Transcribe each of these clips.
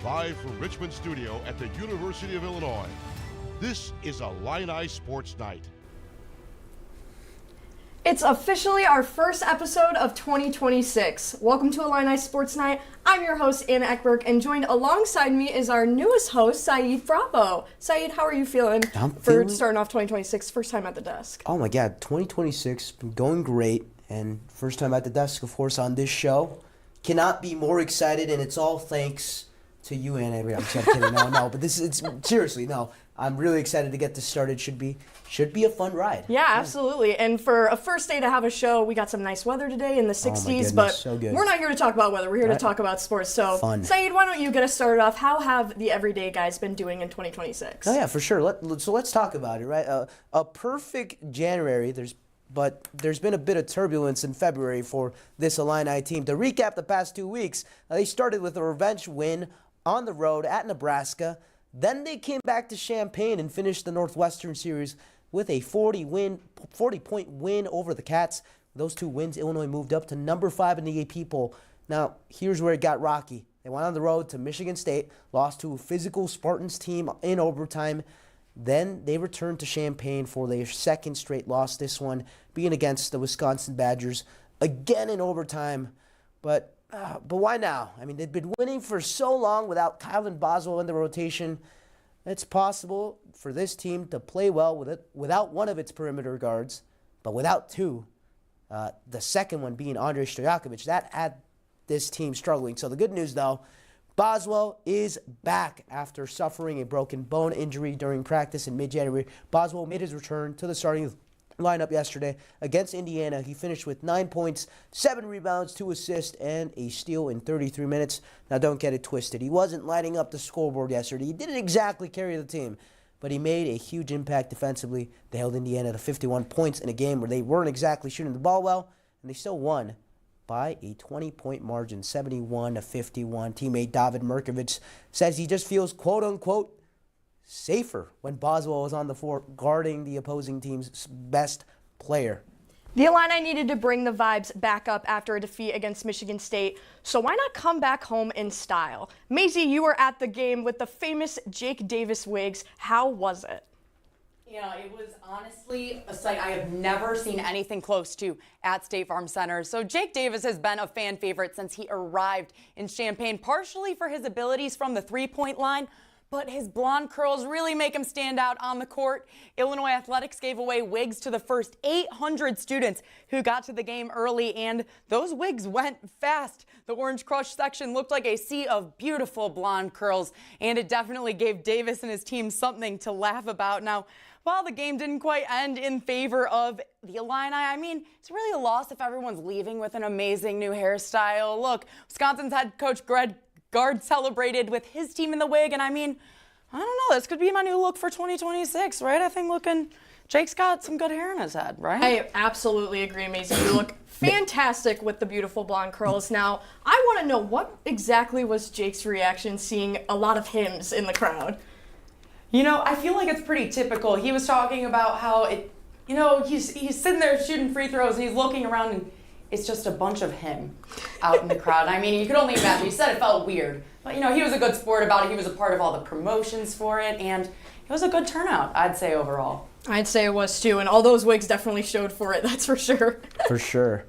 live from Richmond studio at the University of Illinois. This is Illini Sports Night. It's officially our first episode of 2026. Welcome to Illini Sports Night. I'm your host, Anna Eckberg, and joined alongside me is our newest host, Saeed Bravo. Saeed, how are you feeling for starting off 2026, first time at the desk? Oh my God, 2026, been going great, and first time at the desk, of course, on this show. Cannot be more excited, and it's all thanks to you, Anna. I'm kidding. No, but it's seriously, no. I'm really excited to get this started. Should be a fun ride. Yeah, absolutely. And for a first day to have a show, we got some nice weather today in the 60s, but so good. We're not here to talk about weather. We're here to talk about sports. So, fun. Saeed, why don't you get us started off? How have the everyday guys been doing in 2026? Oh yeah, for sure. Let's talk about it, right? A perfect January. But there's been a bit of turbulence in February for this Illini team. To recap the past 2 weeks, they started with a revenge win on the road at Nebraska. Then they came back to Champaign and finished the Northwestern Series with a 40-point win over the Cats. Those two wins, Illinois moved up to number 5 in the AP poll. Now, here's where it got rocky. They went on the road to Michigan State, lost to a physical Spartans team in overtime. Then they returned to Champaign for their second straight loss, this one being against the Wisconsin Badgers, again in overtime. But why now? I mean, they've been winning for so long without Kylan Boswell in the rotation. It's possible for this team to play well without one of its perimeter guards, but without two. The second one being Andrei Stojakovic. That had this team struggling. So the good news, though, Boswell is back after suffering a broken bone injury during practice in mid-January. Boswell made his return to the starting lineup yesterday against Indiana. He finished with 9 points, 7 rebounds, 2 assists, and a steal in 33 minutes. Now, don't get it twisted. He wasn't lighting up the scoreboard yesterday. He didn't exactly carry the team, but he made a huge impact defensively. They held Indiana to 51 points in a game where they weren't exactly shooting the ball well, and they still won by a 20-point margin, 71-51. Teammate David Merkovich says he just feels, quote-unquote, safer when Boswell was on the floor guarding the opposing team's best player. The Illini needed to bring the vibes back up after a defeat against Michigan State, so why not come back home in style? Mazie, you were at the game with the famous Jake Davis wigs. How was it? You know, it was honestly a sight I have never seen anything close to at State Farm Center. So Jake Davis has been a fan favorite since he arrived in Champaign, partially for his abilities from the three-point line, but his blonde curls really make him stand out on the court. Illinois Athletics gave away wigs to the first 800 students who got to the game early, and those wigs went fast. The Orange Crush section looked like a sea of beautiful blonde curls, and it definitely gave Davis and his team something to laugh about. Now, while the game didn't quite end in favor of the Illini, I mean, it's really a loss if everyone's leaving with an amazing new hairstyle. Look, Wisconsin's head coach Greg Gard celebrated with his team in the wig, and I mean, I don't know, this could be my new look for 2026, right? I think Jake's got some good hair in his head, right? I absolutely agree, Mazie. You look fantastic with the beautiful blonde curls. Now, I want to know, what exactly was Jake's reaction seeing a lot of hymns in the crowd? You know, I feel like it's pretty typical. He was talking about how he's sitting there shooting free throws and he's looking around and it's just a bunch of him out in the crowd. I mean, you could only imagine. He said it felt weird, but he was a good sport about it. He was a part of all the promotions for it, and it was a good turnout, I'd say, overall. I'd say it was too, and all those wigs definitely showed for it, that's for sure. For sure.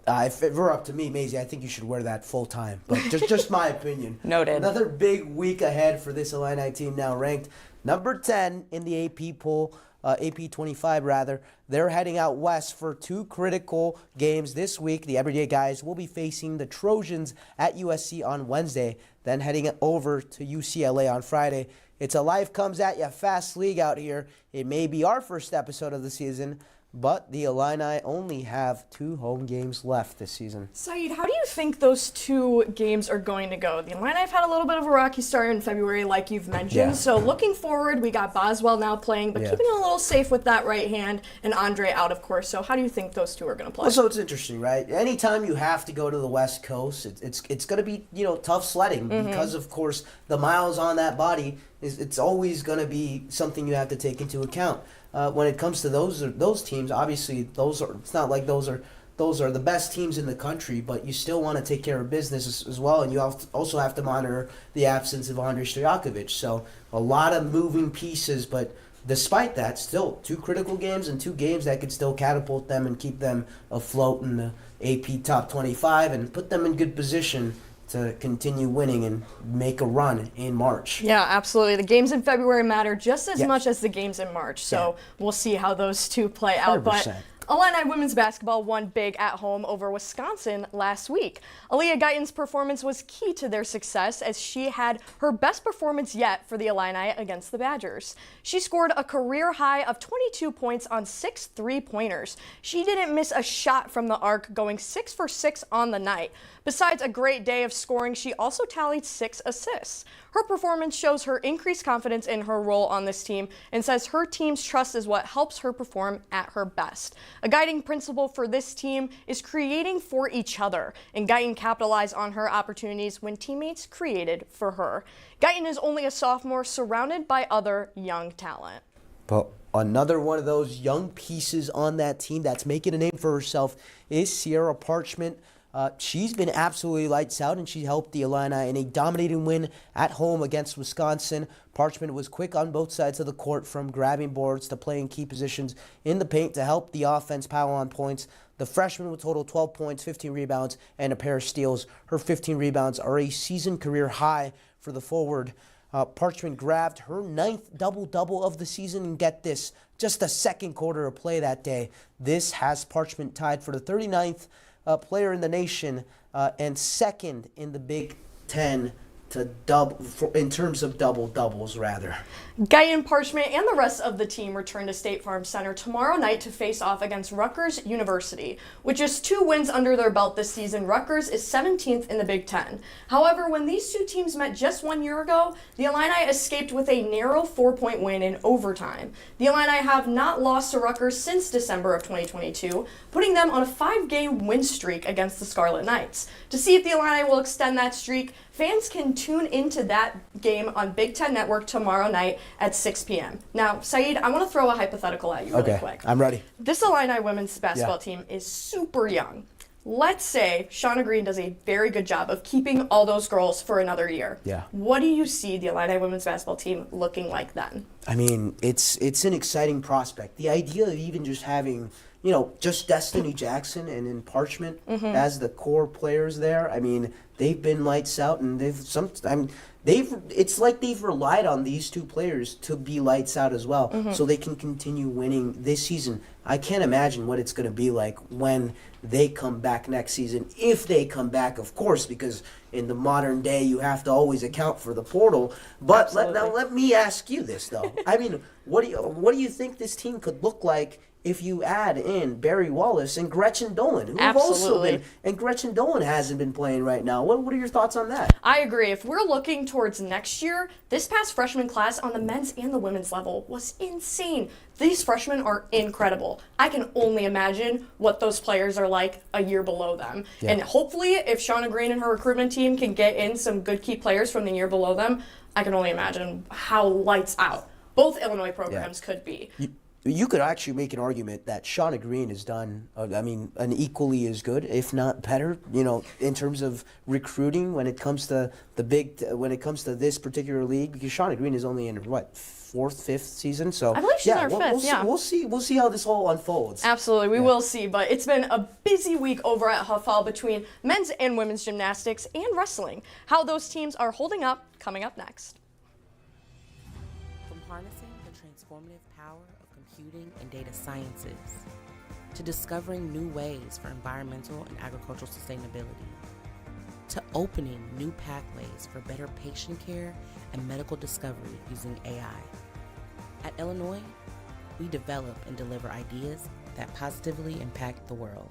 If it were up to me, Mazie, I think you should wear that full time. But just my opinion. Noted. Another big week ahead for this Illini team, now ranked number 10 in the AP poll, AP 25 rather. They're heading out west for 2 critical games this week. The everyday guys will be facing the Trojans at USC on Wednesday, then heading over to UCLA on Friday. It's a life comes at you fast league out here. It may be our first episode of the season, but the Illini only have 2 home games left this season. Saeed, how do you think those 2 games are going to go? The Illini have had a little bit of a rocky start in February, like you've mentioned. Yeah. So looking forward, we got Boswell now playing, but keeping it a little safe with that right hand, and Andre out, of course. So how do you think those 2 are going to play? Well, so it's interesting, right? Anytime you have to go to the West Coast, it's going to be tough sledding because, of course, the miles on that body it's always going to be something you have to take into account. When it comes to those teams, obviously it's not like those are those are the best teams in the country, but you still want to take care of business as well, and you also have to monitor the absence of Andrei Stojakovic. So a lot of moving pieces, but despite that, still 2 critical games and 2 games that could still catapult them and keep them afloat in the AP top 25 and put them in good position to continue winning and make a run in March. Yeah, absolutely. The games in February matter just as much as the games in March. So we'll see how those 2 play out. 100%. But Illini women's basketball won big at home over Wisconsin last week. Aaliyah Guyton's performance was key to their success as she had her best performance yet for the Illini against the Badgers. She scored a career high of 22 points on 6 3-pointers. She didn't miss a shot from the arc, going 6 for 6 on the night. Besides a great day of scoring, she also tallied 6 assists. Her performance shows her increased confidence in her role on this team and says her team's trust is what helps her perform at her best. A guiding principle for this team is creating for each other, and Guyton capitalized on her opportunities when teammates created for her. Guyton is only a sophomore, surrounded by other young talent. But another one of those young pieces on that team that's making a name for herself is Sierra Parchment. She's been absolutely lights out, and she helped the Illini in a dominating win at home against Wisconsin. Parchment was quick on both sides of the court, from grabbing boards to playing key positions in the paint to help the offense pile on points. The freshman with total 12 points, 15 rebounds, and a pair of steals. Her 15 rebounds are a season career high for the forward. Parchment grabbed her 9th double-double of the season, and get this, just the second quarter of play that day. This has Parchment tied for the 39th player in the nation and second in the Big Ten to in terms of double-doubles, rather. Guyton, Parchment, and the rest of the team return to State Farm Center tomorrow night to face off against Rutgers University. With just 2 wins under their belt this season, Rutgers is 17th in the Big Ten. However, when these 2 teams met just 1 year ago, the Illini escaped with a narrow 4-point win in overtime. The Illini have not lost to Rutgers since December of 2022, putting them on a 5-game win streak against the Scarlet Knights. To see if the Illini will extend that streak, fans can tune into that game on Big Ten Network tomorrow night at 6 p.m. Now, Saeed, I want to throw a hypothetical at you really quick. I'm ready. This Illini women's basketball team is super young. Let's say Shauna Green does a very good job of keeping all those girls for another year. Yeah. What do you see the Illini women's basketball team looking like then? I mean, it's an exciting prospect. The idea of even just having, just Destiny Jackson and then Parchment as the core players there. I mean, they've been lights out, and it's like they've relied on these 2 players to be lights out as well, so they can continue winning this season. I can't imagine what it's going to be like when they come back next season, if they come back, of course, because in the modern day you have to always account for the portal. But let me ask you this though. I mean, what do you think this team could look like if you add in Barry Wallace and Gretchen Dolan, who have also been, and Gretchen Dolan hasn't been playing right now? What are your thoughts on that? I agree. If we're looking towards next year, this past freshman class on the men's and the women's level was insane. These freshmen are incredible. I can only imagine what those players are like a year below them. Yeah. And hopefully, if Shauna Green and her recruitment team can get in some good key players from the year below them, I can only imagine how lights out both Illinois programs could be. You could actually make an argument that Shauna Green has done, an equally as good, if not better, in terms of recruiting when it comes to this particular league, because Shauna Green is only in 4th, 5th season. So I believe she's in her 5th. We'll see how this all unfolds. Absolutely, we will see. But it's been a busy week over at Huff Hall between men's and women's gymnastics and wrestling. How those teams are holding up, coming up next. From harnessing the transformative power of computing and data sciences to discovering new ways for environmental and agricultural sustainability, to opening new pathways for better patient care and medical discovery using AI. At Illinois, we develop and deliver ideas that positively impact the world.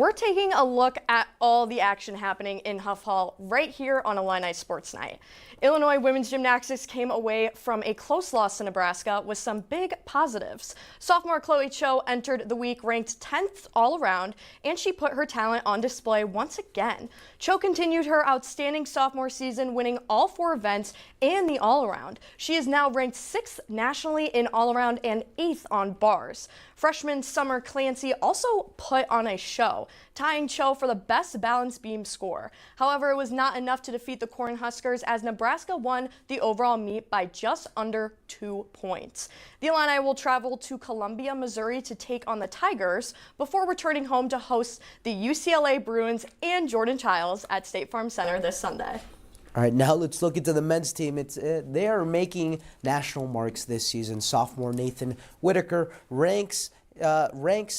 we're taking a look at all the action happening in Huff Hall right here on Illini Sports Night. Illinois women's gymnastics came away from a close loss to Nebraska with some big positives. Sophomore Chloe Cho entered the week ranked 10th all around, and she put her talent on display once again. Cho continued her outstanding sophomore season, winning all 4 events and the all-around. She is now ranked 6th nationally in all-around and 8th on bars. Freshman Summer Clancy also put on a show, tying Cho for the best balance beam score. However, it was not enough to defeat the Cornhuskers as Nebraska won the overall meet by just under 2 points. The Illini will travel to Columbia, Missouri to take on the Tigers before returning home to host the UCLA Bruins and Jordan Childs at State Farm Center this Sunday. All right, now let's look into the men's team. They are making national marks this season. Sophomore Nathan Whitaker ranks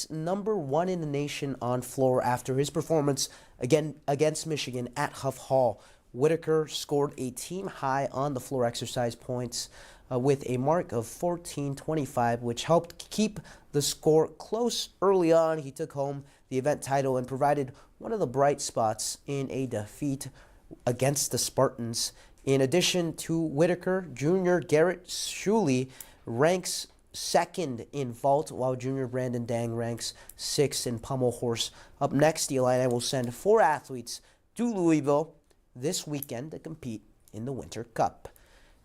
number 1 in the nation on floor after his performance against Michigan at Huff Hall. Whitaker scored a team high on the floor exercise points with a mark of 14.25, which helped keep the score close early on. He took home the event title and provided one of the bright spots in a defeat against the Spartans. In addition to Whitaker, junior Garrett Shuley ranks 2nd in vault, while junior Brandon Dang ranks 6th in pommel horse. Up next, the Illini will send 4 athletes to Louisville this weekend to compete in the Winter Cup.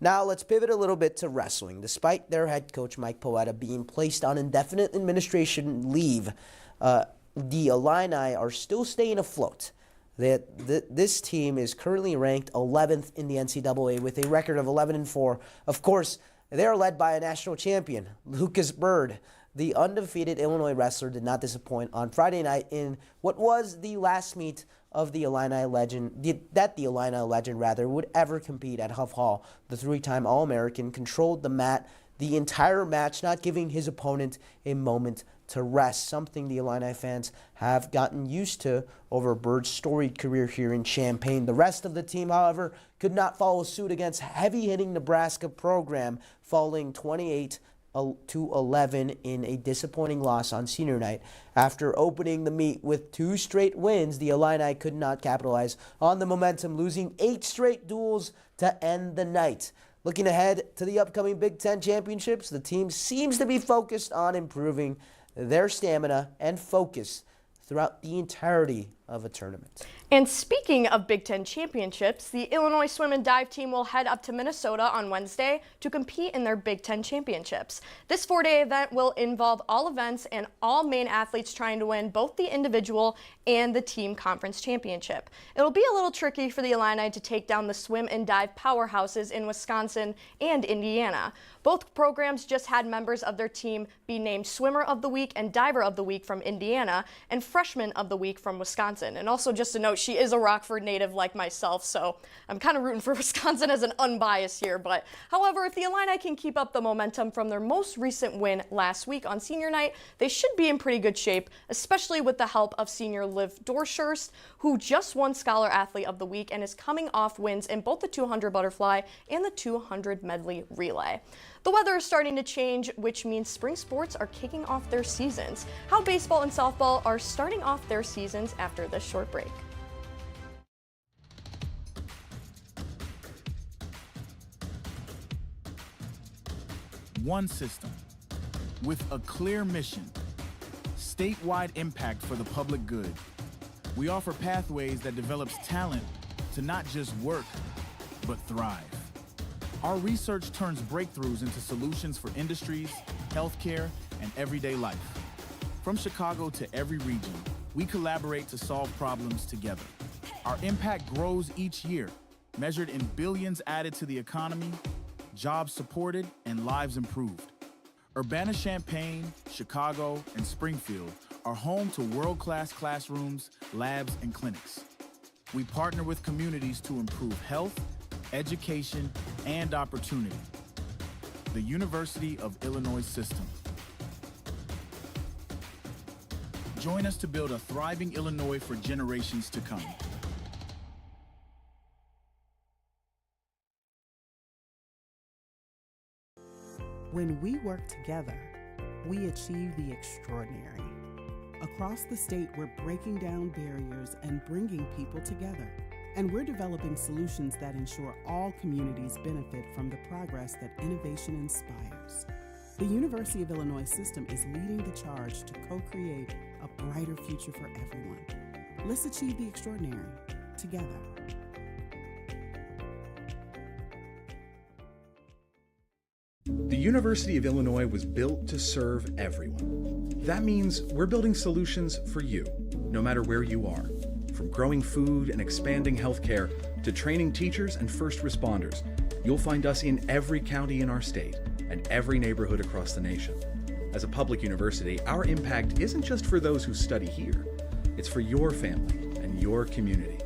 Now let's pivot a little bit to wrestling. Despite their head coach Mike Poeta being placed on indefinite administration leave, the Illini are still staying afloat. This team is currently ranked 11th in the NCAA with a record of 11-4. Of course, they are led by a national champion, Lucas Bird. The undefeated Illinois wrestler did not disappoint on Friday night in what was the last meet of the Illini legend would ever compete at Huff Hall. The 3-time All-American controlled the mat the entire match, not giving his opponent a moment to rest, something the Illini fans have gotten used to over Bird's storied career here in Champaign. The rest of the team, however, could not follow suit against heavy-hitting Nebraska program, falling 28-11 in a disappointing loss on senior night. After opening the meet with 2 straight wins, the Illini could not capitalize on the momentum, losing 8 straight duels to end the night. Looking ahead to the upcoming Big Ten championships, the team seems to be focused on improving their stamina and focus throughout the entirety of a tournament. And speaking of Big Ten championships, the Illinois swim and dive team will head up to Minnesota on Wednesday to compete in their Big Ten championships. This 4-day event will involve all events and all main athletes trying to win both the individual and the team conference championship. It'll be a little tricky for the Illini to take down the swim and dive powerhouses in Wisconsin and Indiana. Both programs just had members of their team be named Swimmer of the Week and Diver of the Week from Indiana and Freshman of the Week from Wisconsin. And also, just to note, she is a Rockford native like myself, so I'm kind of rooting for Wisconsin as an unbiased here. But however, if the Illini can keep up the momentum from their most recent win last week on senior night, they should be in pretty good shape, especially with the help of senior Liv Dorshurst, who just won Scholar Athlete of the Week and is coming off wins in both the 200 butterfly and the 200 medley relay. The weather is starting to change, which means spring sports are kicking off their seasons. How baseball and softball are starting off their seasons after this short break. One system with a clear mission, statewide impact for the public good. We offer pathways that develops talent to not just work, but thrive. Our research turns breakthroughs into solutions for industries, healthcare, and everyday life. From Chicago to every region, we collaborate to solve problems together. Our impact grows each year, measured in billions added to the economy, jobs supported, and lives improved. Urbana-Champaign, Chicago, and Springfield are home to world-class classrooms, labs, and clinics. We partner with communities to improve health, education, and opportunity. The University of Illinois System. Join us to build a thriving Illinois for generations to come. When we work together, we achieve the extraordinary. Across the state, we're breaking down barriers and bringing people together. And we're developing solutions that ensure all communities benefit from the progress that innovation inspires. The University of Illinois system is leading the charge to co-create a brighter future for everyone. Let's achieve the extraordinary together. The University of Illinois was built to serve everyone. That means we're building solutions for you, no matter where you are. From growing food and expanding healthcare to training teachers and first responders, you'll find us in every county in our state and every neighborhood across the nation. As a public university, our impact isn't just for those who study here. It's for your family and your community.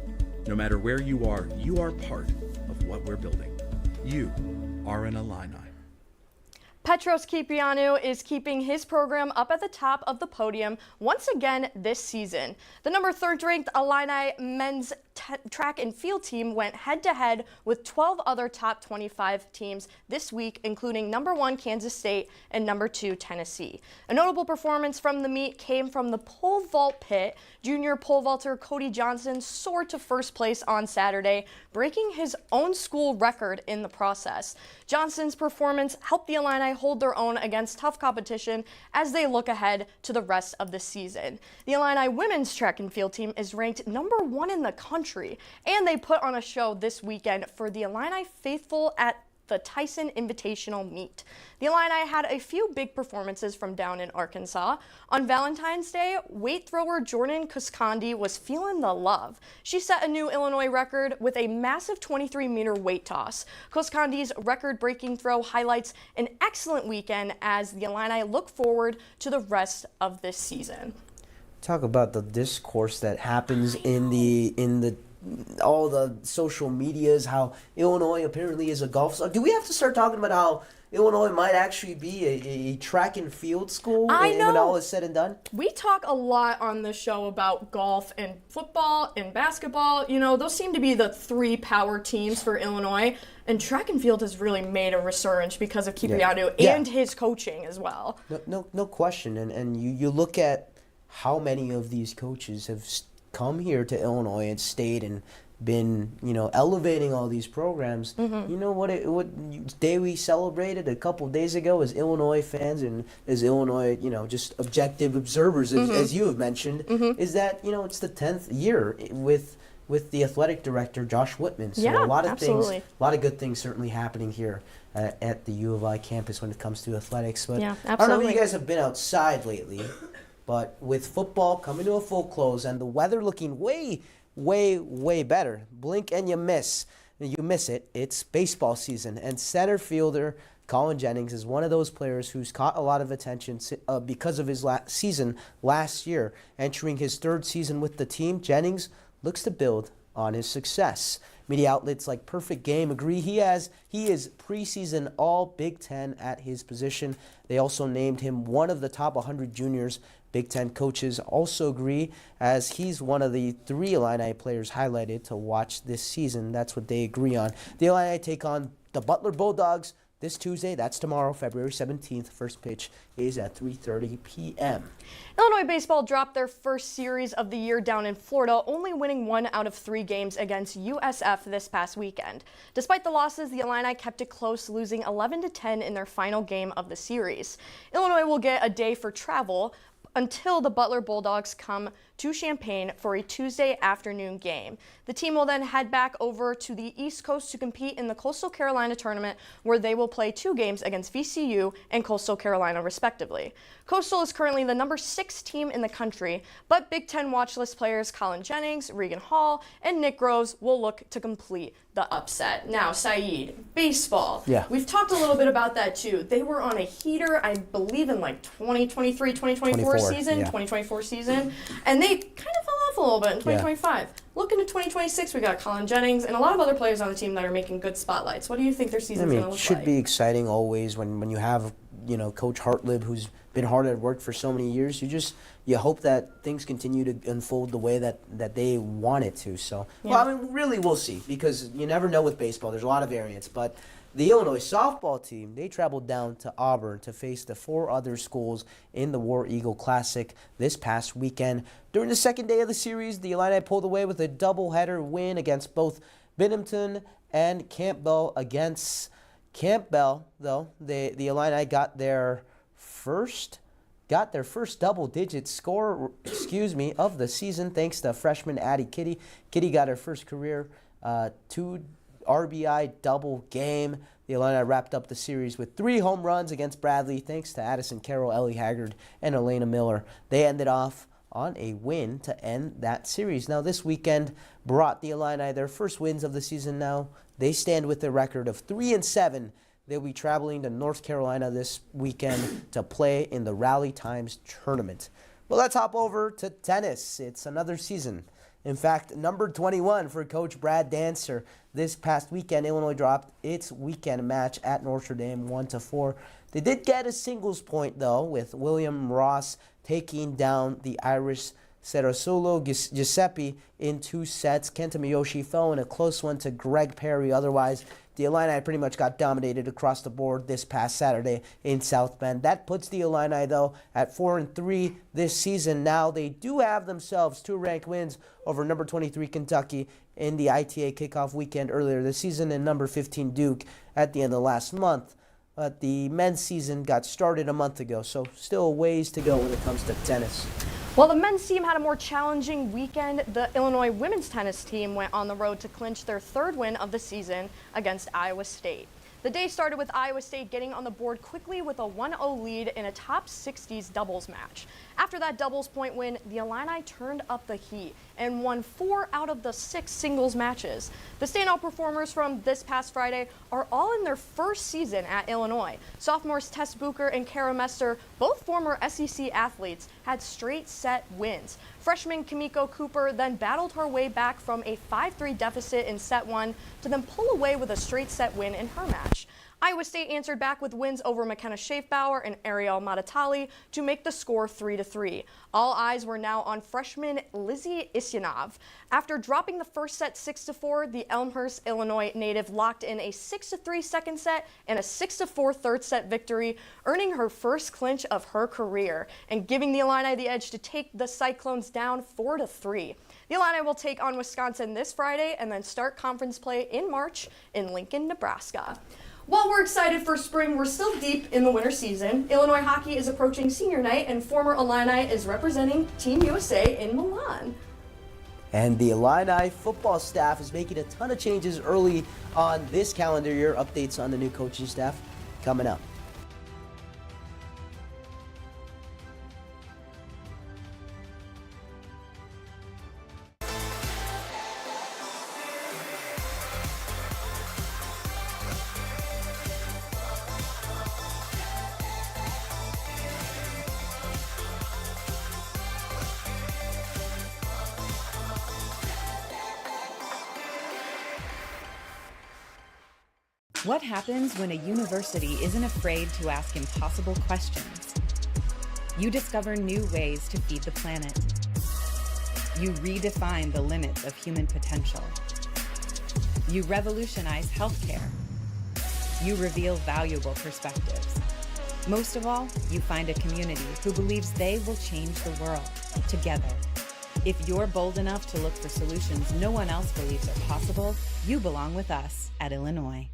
No matter where you are part of what we're building. You are an Illini. Petros Kiprianou is keeping his program up at the top of the podium once again this season. The number 3rd ranked Illini men's track and field team went head-to-head with 12 other top 25 teams this week, including number 1 Kansas State and number 2 Tennessee. A notable performance from the meet came from the pole vault pit. Junior pole vaulter Cody Johnson soared to first place on Saturday, breaking his own school record in the process. Johnson's performance helped the Illini hold their own against tough competition as they look ahead to the rest of the season. The Illini women's track and field team is ranked number 1 in the country, and they put on a show this weekend for the Illini faithful at the Tyson Invitational Meet. The Illini had a few big performances from down in Arkansas. On Valentine's Day, weight thrower Jordan Kuskandi was feeling the love. She set a new Illinois record with a massive 23-meter weight toss. Kuskandi's record-breaking throw highlights an excellent weekend as the Illini look forward to the rest of this season. Talk about the discourse that happens in the all the social medias, how Illinois apparently is a golf star. Do we have to start talking about how Illinois might actually be a track and field school when all is said and done? We talk a lot on the show about golf and football and basketball. You know, those seem to be the 3 power teams for Illinois. And track and field has really made a resurgence because of Kiprianou and his coaching as well. No question. And you look at how many of these coaches have come here to Illinois and stayed and been, elevating all these programs. Mm-hmm. You know what day we celebrated a couple days ago as Illinois fans and as Illinois, just objective observers, as you have mentioned, is that, it's the 10th year with the athletic director, Josh Whitman. So a lot of absolutely. things, a lot of good things certainly happening here at the U of I campus when it comes to athletics. But I don't know if you guys have been outside lately, but with football coming to a full close and the weather looking way, way better, blink and you miss it. It's baseball season, and center fielder Colin Jennings is one of those players who's caught a lot of attention because of his season last year. Entering his 3rd season with the team, Jennings looks to build on his success. Media outlets like Perfect Game agree he is preseason all Big Ten at his position. They also named him one of the top 100 juniors. Big Ten coaches also agree, as he's one of the 3 Illini players highlighted to watch this season. That's what they agree on. The Illini take on the Butler Bulldogs this Tuesday. That's tomorrow, February 17th. First pitch is at 3:30 p.m. Illinois baseball dropped their first series of the year down in Florida, only winning 1 out of 3 games against USF this past weekend. Despite the losses, the Illini kept it close, losing 11-10 in their final game of the series. Illinois will get a day for travel until the Butler Bulldogs come to Champaign for a Tuesday afternoon game. The team will then head back over to the East Coast to compete in the Coastal Carolina tournament, where they will play 2 games against VCU and Coastal Carolina respectively. Coastal is currently the number 6 team in the country, but Big Ten watch list players Colin Jennings, Regan Hall, and Nick Groves will look to complete the upset. Now, Saeed, baseball. Yeah. We've talked a little bit about that too. They were on a heater, I believe, in like 2023, 2024 season, 2024 season, and they kind of fell off a little bit in 2025. Looking at 2026, we got Colin Jennings and a lot of other players on the team that are making good spotlights. What do you think their season's going to look like? It should be exciting always when you have, Coach Hartlib, who's been hard at work for so many years. You hope that things continue to unfold the way that they want it to. So, really, we'll see, because you never know with baseball. There's a lot of variance, but The Illinois softball team, they traveled down to Auburn to face the 4 other schools in the War Eagle Classic this past weekend. During the second day of the series, the Illini pulled away with a doubleheader win against both Binghamton and Campbell. Against Campbell, though, the Illini got their first double-digit score, of the season, thanks to freshman Addie Kitty. Kitty got her first career 2 RBI double game. The Illini wrapped up the series with 3 home runs against Bradley, thanks to Addison Carroll, Ellie Haggard, and Elena Miller. They ended off on a win to end that series. Now, this weekend brought the Illini their first wins of the season. Now they stand with a record of 3-7. They'll be traveling to North Carolina this weekend to play in the Rally Times tournament. Well, let's hop over to tennis. It's another season. In fact, number 21 for Coach Brad Dancer. This past weekend, Illinois dropped its weekend match at Notre Dame 1-4. They did get a singles point, though, with William Ross taking down the Irish Cerasolo Giuseppe in 2 sets. Kenta Miyoshi fell in a close one to Greg Perry. Otherwise, the Illini pretty much got dominated across the board this past Saturday in South Bend. That puts the Illini, though, at 4-3 this season. Now they do have themselves 2 ranked wins over number 23 Kentucky in the ITA kickoff weekend earlier this season and number 15 Duke at the end of last month. But the men's season got started a month ago, so still a ways to go when it comes to tennis. While the men's team had a more challenging weekend, the Illinois women's tennis team went on the road to clinch their 3rd win of the season against Iowa State. The day started with Iowa State getting on the board quickly with a 1-0 lead in a top 60s doubles match. After that doubles point win, the Illini turned up the heat and won 4 out of the 6 singles matches. The standout performers from this past Friday are all in their first season at Illinois. Sophomores Tess Bucher and Kara Mester, both former SEC athletes, had straight set wins. Freshman Kimiko Cooper then battled her way back from a 5-3 deficit in set 1 to then pull away with a straight set win in her match. Iowa State answered back with wins over McKenna Schaefbauer and Ariel Matatali to make the score 3-3. All eyes were now on freshman Lizzie Isyanov. After dropping the first set 6-4, the Elmhurst, Illinois native locked in a 6-3 second set and a 6-4 third set victory, earning her first clinch of her career and giving the Illini the edge to take the Cyclones down 4-3. The Illini will take on Wisconsin this Friday and then start conference play in March in Lincoln, Nebraska. While we're excited for spring, we're still deep in the winter season. Illinois hockey is approaching senior night, and former Illini is representing Team USA in Milan. And the Illini football staff is making a ton of changes early on this calendar year. Updates on the new coaching staff coming up. What happens when a university isn't afraid to ask impossible questions? You discover new ways to feed the planet. You redefine the limits of human potential. You revolutionize healthcare. You reveal valuable perspectives. Most of all, you find a community who believes they will change the world together. If you're bold enough to look for solutions no one else believes are possible, you belong with us at Illinois.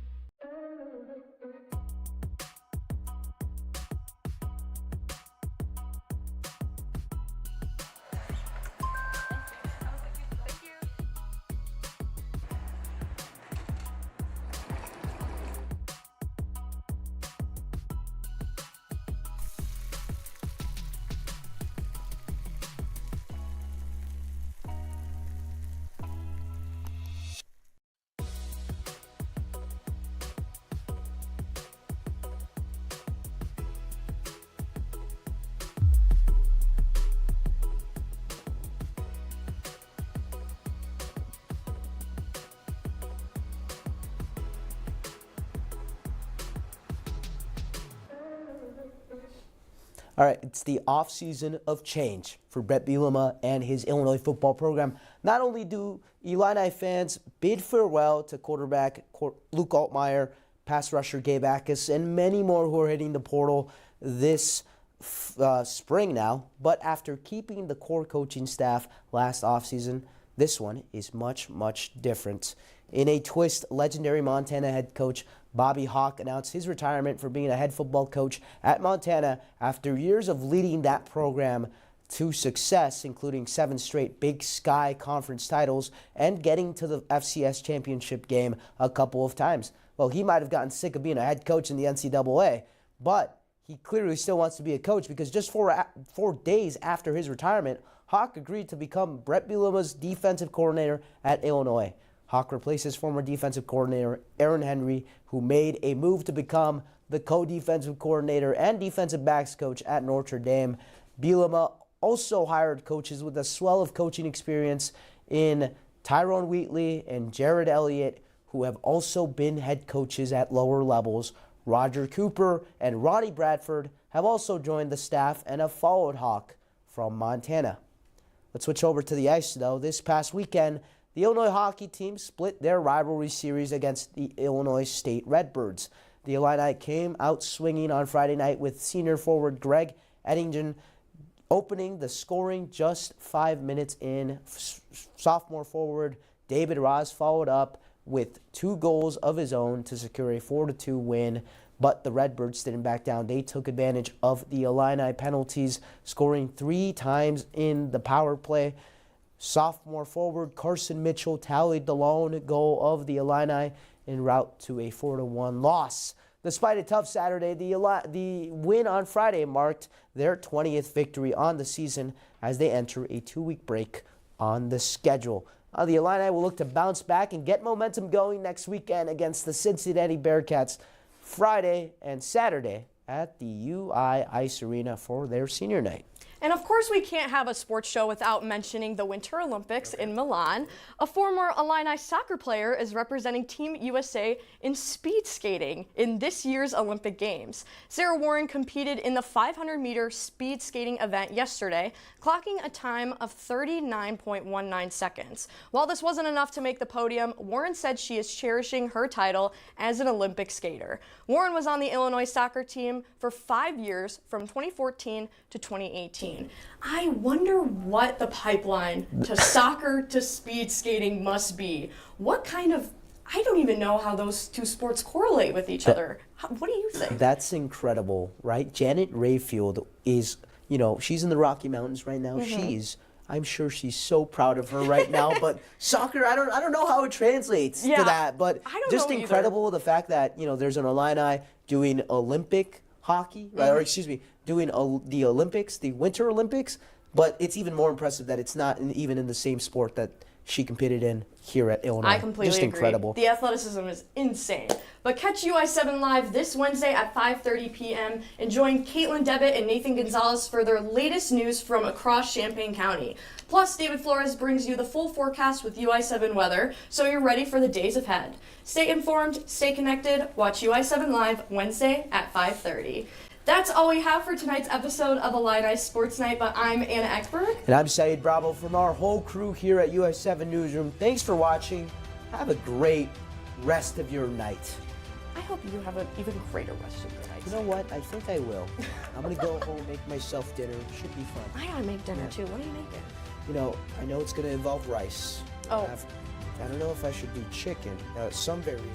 All right, it's the off-season of change for Brett Bielema and his Illinois football program. Not only do Illini fans bid farewell to quarterback Luke Altmaier, pass rusher Gabe Akis, and many more who are hitting the portal this spring now. But after keeping the core coaching staff last offseason, this one is much, much different. In a twist, legendary Montana head coach Bobby Hauck announced his retirement for being a head football coach at Montana after years of leading that program to success, including 7 straight Big Sky Conference titles and getting to the FCS championship game a couple of times. Well, he might have gotten sick of being a head coach in the NCAA, but he clearly still wants to be a coach because just 4 days after his retirement, Hauck agreed to become Brett Bielema's defensive coordinator at Illinois. Hauck replaces former defensive coordinator Aaron Henry, who made a move to become the co-defensive coordinator and defensive backs coach at Notre Dame. Bielema also hired coaches with a swell of coaching experience in Tyrone Wheatley and Jared Elliott, who have also been head coaches at lower levels. Roger Cooper and Ronnie Bradford have also joined the staff and have followed Hauck from Montana. Let's switch over to the ice, though. This past weekend, the Illinois hockey team split their rivalry series against the Illinois State Redbirds. The Illini came out swinging on Friday night with senior forward Greg Eddingen opening the scoring just 5 minutes in. Sophomore forward David Ross followed up with 2 goals of his own to secure a 4-2 win. But the Redbirds didn't back down. They took advantage of the Illini penalties, scoring 3 times in the power play. Sophomore forward Carson Mitchell tallied the lone goal of the Illini en route to a 4-1 loss. Despite a tough Saturday, the win on Friday marked their 20th victory on the season as they enter a 2-week break on the schedule. The Illini will look to bounce back and get momentum going next weekend against the Cincinnati Bearcats Friday and Saturday at the UI Ice Arena for their senior night. And of course, we can't have a sports show without mentioning the Winter Olympics in Milan. A former Illini soccer player is representing Team USA in speed skating in this year's Olympic Games. Sarah Warren competed in the 500-meter speed skating event yesterday, clocking a time of 39.19 seconds. While this wasn't enough to make the podium, Warren said she is cherishing her title as an Olympic skater. Warren was on the Illinois soccer team for 5 years, from 2014 to 2018. I wonder what the pipeline to soccer to speed skating must be. What kind of, I don't even know how those two sports correlate with each other. What do you think? That's incredible, right? Janet Rayfield is, she's in the Rocky Mountains right now. I'm sure she's so proud of her right now. But soccer, I don't know how it translates to that. But just incredible the fact that there's an Illini doing Olympic hockey, right? Or excuse me, doing the Olympics, the Winter Olympics. But it's even more impressive that it's not even in the same sport that she competed in here at Illinois. I completely agree. Incredible. The athleticism is insane. But catch UI7 Live this Wednesday at 5:30 p.m. and join Caitlin Devitt and Nathan Gonzalez for their latest news from across Champaign County. Plus, David Flores brings you the full forecast with UI7 weather, so you're ready for the days ahead. Stay informed, stay connected, watch UI7 Live Wednesday at 5:30. That's all we have for tonight's episode of Illini Sports Night, but I'm Anna Ekberg. And I'm Saeed Bravo from our whole crew here at UI7 Newsroom. Thanks for watching. Have a great rest of your night. I hope you have an even greater rest of your night. You know what? I think I will. I'm going to go home, make myself dinner. It should be fun. I gotta make dinner too. What are you making? I know it's going to involve rice. Oh. I don't know if I should do chicken. Some variation.